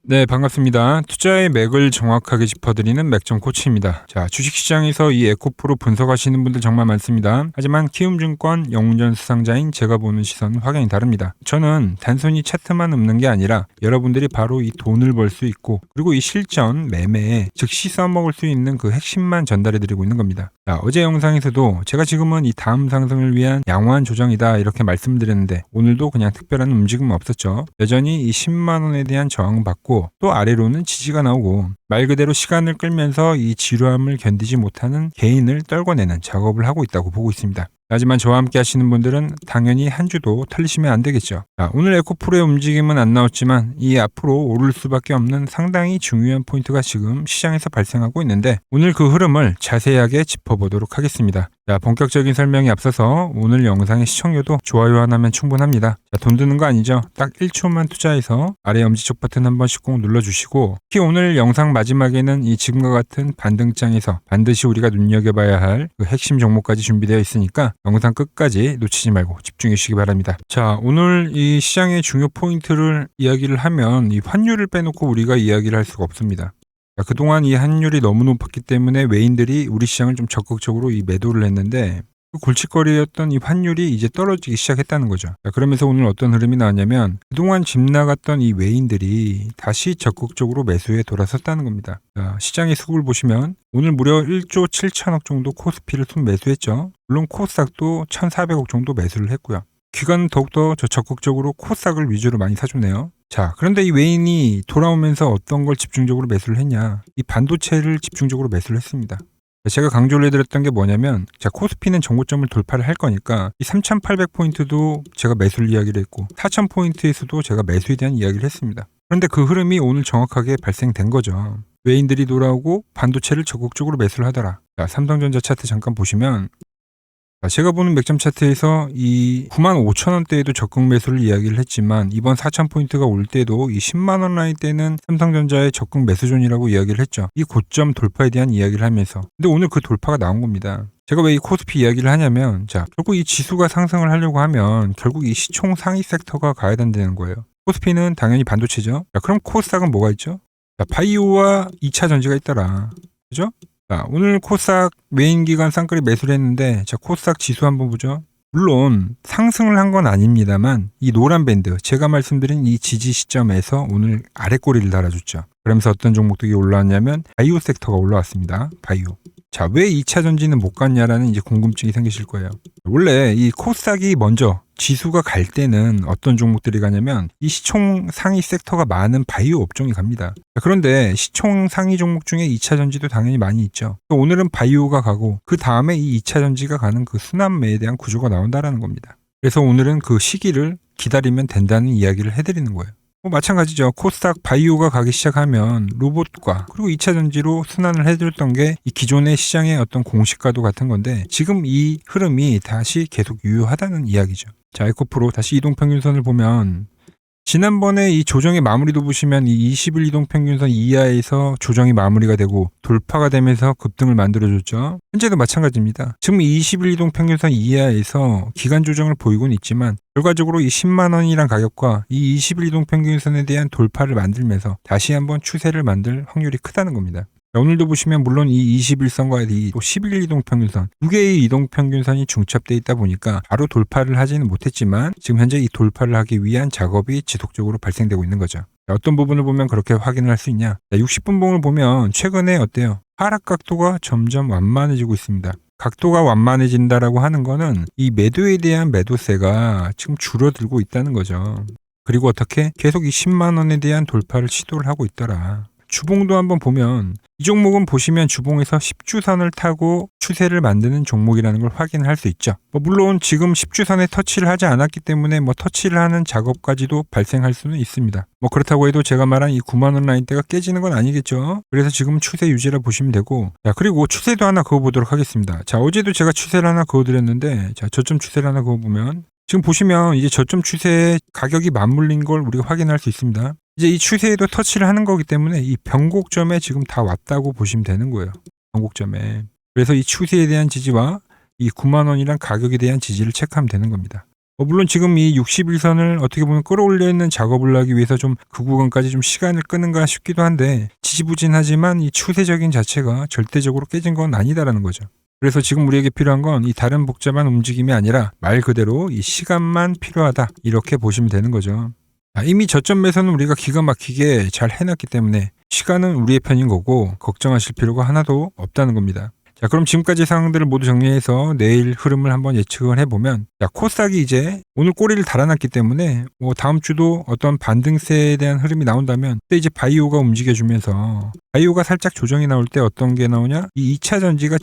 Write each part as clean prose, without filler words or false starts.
네, 반갑습니다. 투자의 맥을 정확하게 짚어드리는 맥점 코치입니다. 자, 주식시장에서 이 에코프로 분석하시는 분들 정말 많습니다. 하지만 키움증권 영웅전 수상자인 제가 보는 시선은 확연히 다릅니다. 저는 단순히 차트만 읊는 게 아니라 여러분들이 바로 이 돈을 벌 수 있고 그리고 이 실전 매매에 즉시 써먹을 수 있는 그 핵심만 전달해드리고 있는 겁니다. 자, 어제 영상에서도 제가 지금은 이 다음 상승을 위한 양호한 조정이다 이렇게 말씀드렸는데 오늘도 그냥 특별한 움직임은 없었죠. 여전히 이 10만원에 대한 저항을 받고 또 아래로는 지지가 나오고 말 그대로 시간을 끌면서 이 지루함을 견디지 못하는 개인을 떨궈내는 작업을 하고 있다고 보고 있습니다. 하지만 저와 함께 하시는 분들은 당연히 한 주도 털리시면 안 되겠죠. 자, 오늘 에코프로의 움직임은 안 나왔지만 이 앞으로 오를 수밖에 없는 상당히 중요한 포인트가 지금 시장에서 발생하고 있는데 오늘 그 흐름을 자세하게 짚어보도록 하겠습니다. 자, 본격적인 설명에 앞서서 오늘 영상의 시청료도 좋아요 하나면 충분합니다. 자, 돈 드는 거 아니죠? 딱 1초만 투자해서 아래 엄지척 버튼 한 번씩 꼭 눌러주시고 특히 오늘 영상 마지막에는 이 지금과 같은 반등장에서 반드시 우리가 눈여겨봐야 할 그 핵심 종목까지 준비되어 있으니까 영상 끝까지 놓치지 말고 집중해 주시기 바랍니다. 자, 오늘 이 시장의 중요 포인트를 이야기를 하면 이 환율을 빼놓고 우리가 이야기를 할 수가 없습니다. 자, 그동안 이 환율이 너무 높았기 때문에 외인들이 우리 시장을 좀 적극적으로 이 매도를 했는데 그 골칫거리였던 이 환율이 이제 떨어지기 시작했다는 거죠. 자, 그러면서 오늘 어떤 흐름이 나왔냐면 그동안 집 나갔던 이 외인들이 다시 적극적으로 매수에 돌아섰다는 겁니다. 자, 시장의 수급을 보시면 오늘 무려 1조 7천억 정도 코스피를 순매수했죠. 물론 코스닥도 1,400억 정도 매수를 했고요. 기관은 더욱더 적극적으로 코스닥을 위주로 많이 사줬네요. 자, 그런데 이 외인이 돌아오면서 어떤 걸 집중적으로 매수를 했냐? 이 반도체를 집중적으로 매수를 했습니다. 제가 강조를 해드렸던 게 뭐냐면 자, 코스피는 정고점을 돌파를 할 거니까 이 3,800포인트도 제가 매수를 이야기를 했고 4,000포인트에서도 제가 매수에 대한 이야기를 했습니다. 그런데 그 흐름이 오늘 정확하게 발생된 거죠. 외인들이 돌아오고 반도체를 적극적으로 매수를 하더라. 자, 삼성전자 차트 잠깐 보시면 제가 보는 맥점 차트에서 이 95,000원대에도 적극 매수를 이야기를 했지만 이번 4,000포인트가 올 때도 이 10만원 라인 때는 삼성전자의 적극 매수존이라고 이야기를 했죠. 이 고점 돌파에 대한 이야기를 하면서. 근데 오늘 그 돌파가 나온 겁니다. 제가 왜 이 코스피 이야기를 하냐면 자, 결국 이 지수가 상승을 하려고 하면 결국 이 시총 상위 섹터가 가야 된다는 거예요. 코스피는 당연히 반도체죠. 자, 그럼 코스닥은 뭐가 있죠? 자, 바이오와 2차 전지가 있더라. 그죠? 자, 오늘 코스닥 메인 기관 쌍끌이 매수를 했는데 자, 코스닥 지수 한번 보죠. 물론 상승을 한 건 아닙니다만 이 노란 밴드 제가 말씀드린 이 지지 시점에서 오늘 아래 꼬리를 달아줬죠. 그러면서 어떤 종목들이 올라왔냐면 바이오 섹터가 올라왔습니다. 바이오. 자, 왜 2차 전지는 못 갔냐라는 이제 궁금증이 생기실 거예요. 원래 이 코스닥이 먼저 지수가 갈 때는 어떤 종목들이 가냐면 이 시총 상위 섹터가 많은 바이오 업종이 갑니다. 그런데 시총 상위 종목 중에 2차 전지도 당연히 많이 있죠. 오늘은 바이오가 가고 그 다음에 이 2차 전지가 가는 그 순환매에 대한 구조가 나온다라는 겁니다. 그래서 오늘은 그 시기를 기다리면 된다는 이야기를 해드리는 거예요. 마찬가지죠. 코스닥 바이오가 가기 시작하면 로봇과 그리고 2차 전지로 순환을 해줬던 게 이 기존의 시장의 어떤 공시가도 같은 건데 지금 이 흐름이 다시 계속 유효하다는 이야기죠. 자, 에코프로 다시 이동평균선을 보면 지난번에 이 조정의 마무리도 보시면 이 20일 이동평균선 이하에서 조정이 마무리가 되고 돌파가 되면서 급등을 만들어줬죠. 현재도 마찬가지입니다. 지금 20일 이동평균선 이하에서 기간 조정을 보이고는 있지만 결과적으로 이 10만원이란 가격과 이 20일 이동평균선에 대한 돌파를 만들면서 다시 한번 추세를 만들 확률이 크다는 겁니다. 오늘도 보시면 물론 이 21선과 이 또 11일 이동평균선 두 개의 이동평균선이 중첩되어 있다 보니까 바로 돌파를 하지는 못했지만 지금 현재 이 돌파를 하기 위한 작업이 지속적으로 발생되고 있는 거죠. 어떤 부분을 보면 그렇게 확인을 할 수 있냐? 60분봉을 보면 최근에 어때요? 하락 각도가 점점 완만해지고 있습니다. 각도가 완만해진다라고 하는 거는 이 매도에 대한 매도세가 지금 줄어들고 있다는 거죠. 그리고 어떻게? 계속 이 10만원에 대한 돌파를 시도를 하고 있더라. 주봉도 한번 보면 이 종목은 보시면 주봉에서 10주선을 타고 추세를 만드는 종목이라는 걸 확인할 수 있죠. 물론 지금 10주선에 터치를 하지 않았기 때문에 터치를 하는 작업까지도 발생할 수는 있습니다. 그렇다고 해도 제가 말한 이 9만원 라인대가 깨지는 건 아니겠죠. 그래서 지금 추세 유지라 보시면 되고 자, 그리고 추세도 하나 그어보도록 하겠습니다. 자, 어제도 제가 추세를 하나 그어드렸는데 자, 저점 추세를 하나 그어보면 지금 보시면 이제 저점 추세에 가격이 맞물린 걸 우리가 확인할 수 있습니다. 이제 이 추세에도 터치를 하는 거기 때문에 이 변곡점에 지금 다 왔다고 보시면 되는 거예요. 변곡점에. 그래서 이 추세에 대한 지지와 이 9만원이란 가격에 대한 지지를 체크하면 되는 겁니다. 물론 지금 이 61선을 어떻게 보면 끌어올리는 작업을 하기 위해서 좀 그 구간까지 좀 시간을 끄는가 싶기도 한데 지지부진하지만 이 추세적인 자체가 절대적으로 깨진 건 아니다라는 거죠. 그래서 지금 우리에게 필요한 건 이 다른 복잡한 움직임이 아니라 말 그대로 이 시간만 필요하다 이렇게 보시면 되는 거죠. 이미 저점 매수는 우리가 기가 막히게 잘 해놨기 때문에 시간은 우리의 편인 거고 걱정하실 필요가 하나도 없다는 겁니다. 자, 그럼 지금까지 상황들을 모두 정리해서 내일 흐름을 한번 예측을 해보면, 자, 코스닥이 이제 오늘 꼬리를 달아놨기 때문에 다음 주도 어떤 반등세에 대한 흐름이 나온다면 그때 이제 바이오가 움직여주면서 바이오가 살짝 조정이 나올 때 어떤 게 나오냐, 이 2차 전지가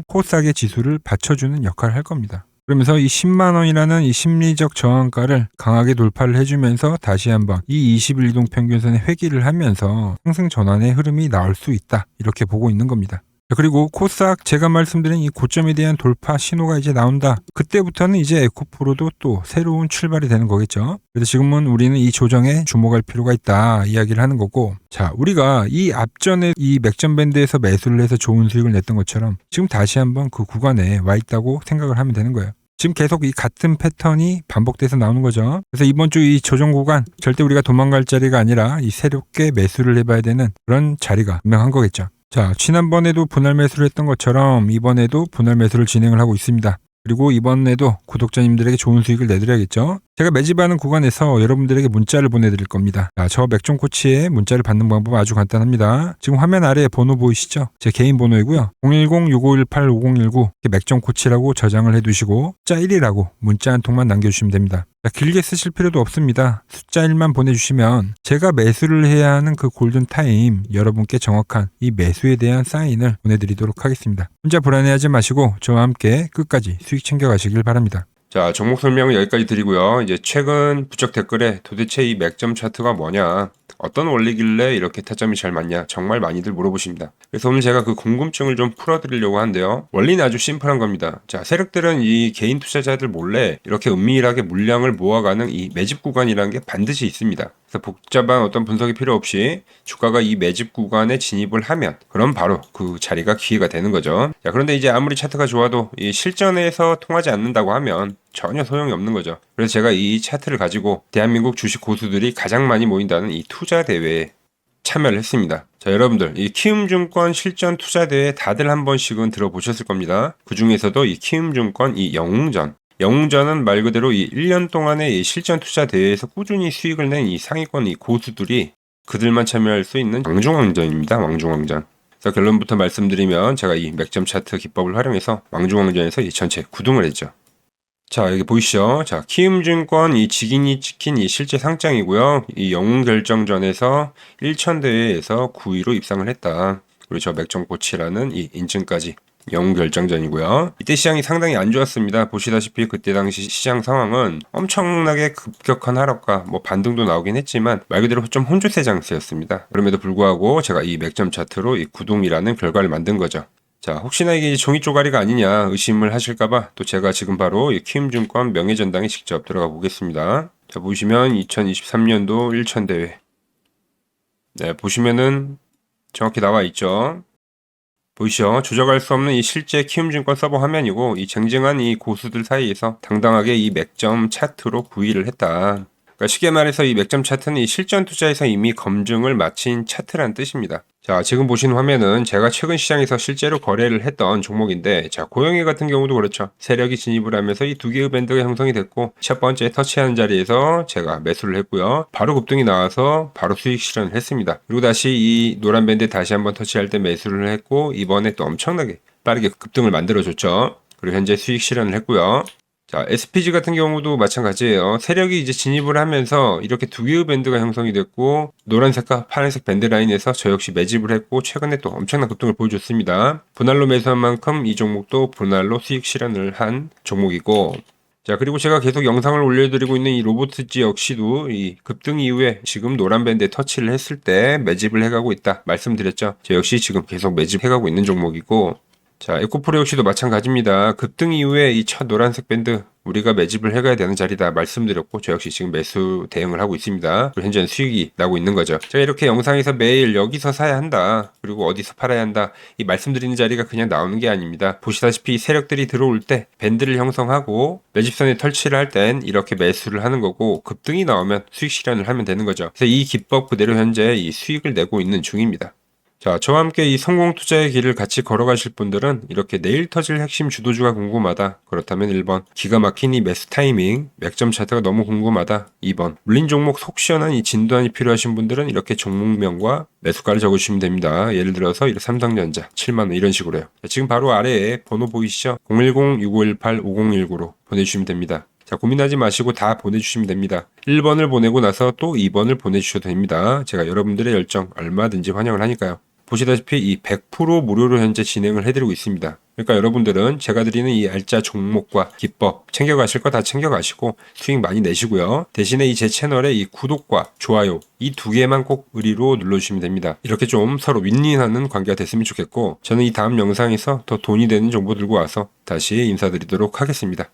코스닥의 지수를 받쳐주는 역할을 할 겁니다. 그러면서 이 10만 원이라는 이 심리적 저항가를 강하게 돌파를 해주면서 다시 한번 이 21이동 평균선에 회귀를 하면서 상승 전환의 흐름이 나올 수 있다 이렇게 보고 있는 겁니다. 그리고 코스닥 제가 말씀드린 이 고점에 대한 돌파 신호가 이제 나온다. 그때부터는 이제 에코프로도 또 새로운 출발이 되는 거겠죠. 그래서 지금은 우리는 이 조정에 주목할 필요가 있다 이야기를 하는 거고, 자, 우리가 이 앞전에 이 맥점 밴드에서 매수를 해서 좋은 수익을 냈던 것처럼 지금 다시 한번 그 구간에 와 있다고 생각을 하면 되는 거예요. 지금 계속 이 같은 패턴이 반복돼서 나오는 거죠. 그래서 이번 주 이 조정 구간 절대 우리가 도망갈 자리가 아니라 이 새롭게 매수를 해봐야 되는 그런 자리가 분명한 거겠죠. 자, 지난번에도 분할 매수를 했던 것처럼 이번에도 분할 매수를 진행을 하고 있습니다. 그리고 이번에도 구독자님들에게 좋은 수익을 내드려야겠죠. 제가 매집하는 구간에서 여러분들에게 문자를 보내드릴 겁니다. 자, 저 맥종코치의 문자를 받는 방법 아주 간단합니다. 지금 화면 아래에 번호 보이시죠? 제 개인 번호이고요. 010-6518-5019 맥종코치라고 저장을 해두시고 숫자 1이라고 문자 한 통만 남겨주시면 됩니다. 자, 길게 쓰실 필요도 없습니다. 숫자 1만 보내주시면 제가 매수를 해야 하는 그 골든타임 여러분께 정확한 이 매수에 대한 사인을 보내드리도록 하겠습니다. 혼자 불안해하지 마시고 저와 함께 끝까지 수익 챙겨가시길 바랍니다. 자, 종목 설명은 여기까지 드리고요. 이제 최근 부적 댓글에 도대체 이 맥점 차트가 뭐냐, 어떤 원리길래 이렇게 타점이 잘 맞냐 정말 많이들 물어보십니다. 그래서 오늘 제가 그 궁금증을 좀 풀어드리려고 하는데요. 원리는 아주 심플한 겁니다. 자, 세력들은 이 개인 투자자들 몰래 이렇게 은밀하게 물량을 모아가는 이 매집 구간이라는 게 반드시 있습니다. 그래서 복잡한 어떤 분석이 필요 없이 주가가 이 매집 구간에 진입을 하면 그럼 바로 그 자리가 기회가 되는 거죠. 자, 그런데 이제 아무리 차트가 좋아도 이 실전에서 통하지 않는다고 하면 전혀 소용이 없는 거죠. 그래서 제가 이 차트를 가지고 대한민국 주식 고수들이 가장 많이 모인다는 이 투자 대회에 참여를 했습니다. 자, 여러분들 이 키움증권 실전 투자 대회 다들 한 번씩은 들어보셨을 겁니다. 그 중에서도 이 키움증권 이 영웅전은 말 그대로 이 1년 동안의 이 실전 투자 대회에서 꾸준히 수익을 낸 이 상위권 이 고수들이 그들만 참여할 수 있는 왕중왕전입니다. 왕중왕전. 그래서 결론부터 말씀드리면 제가 이 맥점 차트 기법을 활용해서 왕중왕전에서 이 전체 9등을 했죠. 자, 여기 보이시죠? 자, 키움증권 이 직인이 찍힌 이 실제 상장이고요. 이 영웅결정전에서 1000대회에서 9위로 입상을 했다. 그리고 저 맥점코치라는 이 인증까지 영웅결정전이고요. 이때 시장이 상당히 안 좋았습니다. 보시다시피 그때 당시 시장 상황은 엄청나게 급격한 하락과 반등도 나오긴 했지만 말 그대로 좀 혼조세 장세였습니다. 그럼에도 불구하고 제가 이 맥점 차트로 이 9등이라는 결과를 만든 거죠. 자, 혹시나 이게 종이 쪼가리가 아니냐 의심을 하실까봐 또 제가 지금 바로 이 키움증권 명예전당에 직접 들어가 보겠습니다. 자, 보시면 2023년도 1000대회. 네, 보시면은 정확히 나와 있죠. 보이시죠? 조작할 수 없는 이 실제 키움증권 서버 화면이고 이 쟁쟁한 이 고수들 사이에서 당당하게 이 맥점 차트로 9위를 했다. 그러니까 쉽게 말해서 이 맥점 차트는 이 실전 투자에서 이미 검증을 마친 차트란 뜻입니다. 자, 지금 보신 화면은 제가 최근 시장에서 실제로 거래를 했던 종목인데, 자, 고영희 같은 경우도 그렇죠. 세력이 진입을 하면서 이 두 개의 밴드가 형성이 됐고 첫 번째 터치하는 자리에서 제가 매수를 했고요. 바로 급등이 나와서 바로 수익 실현을 했습니다. 그리고 다시 이 노란 밴드 다시 한번 터치할 때 매수를 했고 이번에 또 엄청나게 빠르게 급등을 만들어줬죠. 그리고 현재 수익 실현을 했고요. 자, SPG 같은 경우도 마찬가지예요. 세력이 이제 진입을 하면서 이렇게 두 개의 밴드가 형성이 됐고 노란색과 파란색 밴드 라인에서 저 역시 매집을 했고 최근에 또 엄청난 급등을 보여줬습니다. 분할로 매수한 만큼 이 종목도 분할로 수익 실현을 한 종목이고, 자, 그리고 제가 계속 영상을 올려드리고 있는 이 로보트지 역시도 이 급등 이후에 지금 노란 밴드에 터치를 했을 때 매집을 해가고 있다 말씀드렸죠. 저 역시 지금 계속 매집해가고 있는 종목이고, 자, 에코프로 역시도 마찬가지입니다. 급등 이후에 이 첫 노란색 밴드 우리가 매집을 해가야 되는 자리다 말씀드렸고 저 역시 지금 매수 대응을 하고 있습니다. 그리고 현재는 수익이 나고 있는 거죠. 제가 이렇게 영상에서 매일 여기서 사야 한다, 그리고 어디서 팔아야 한다, 이 말씀드리는 자리가 그냥 나오는 게 아닙니다. 보시다시피 세력들이 들어올 때 밴드를 형성하고 매집선에 설치를 할 땐 이렇게 매수를 하는 거고, 급등이 나오면 수익 실현을 하면 되는 거죠. 그래서 이 기법 그대로 현재 이 수익을 내고 있는 중입니다. 자, 저와 함께 이 성공 투자의 길을 같이 걸어가실 분들은 이렇게 내일 터질 핵심 주도주가 궁금하다, 그렇다면 1번 기가 막힌 이 매수 타이밍, 맥점 차트가 너무 궁금하다, 2번 물린 종목 속 시원한 이 진단이 필요하신 분들은 이렇게 종목명과 매수가를 적어주시면 됩니다. 예를 들어서 삼성전자 7만원 이런 식으로요. 자, 지금 바로 아래에 번호 보이시죠? 010-6518-5019로 보내주시면 됩니다. 자, 고민하지 마시고 다 보내주시면 됩니다. 1번을 보내고 나서 또 2번을 보내주셔도 됩니다. 제가 여러분들의 열정 얼마든지 환영을 하니까요. 보시다시피 이 100% 무료로 현재 진행을 해드리고 있습니다. 그러니까 여러분들은 제가 드리는 이 알짜 종목과 기법 챙겨가실 거 다 챙겨가시고 수익 많이 내시고요. 대신에 이 제 채널의 이 구독과 좋아요 이 두 개만 꼭 의리로 눌러주시면 됩니다. 이렇게 좀 서로 윈윈하는 관계가 됐으면 좋겠고, 저는 이 다음 영상에서 더 돈이 되는 정보 들고 와서 다시 인사드리도록 하겠습니다.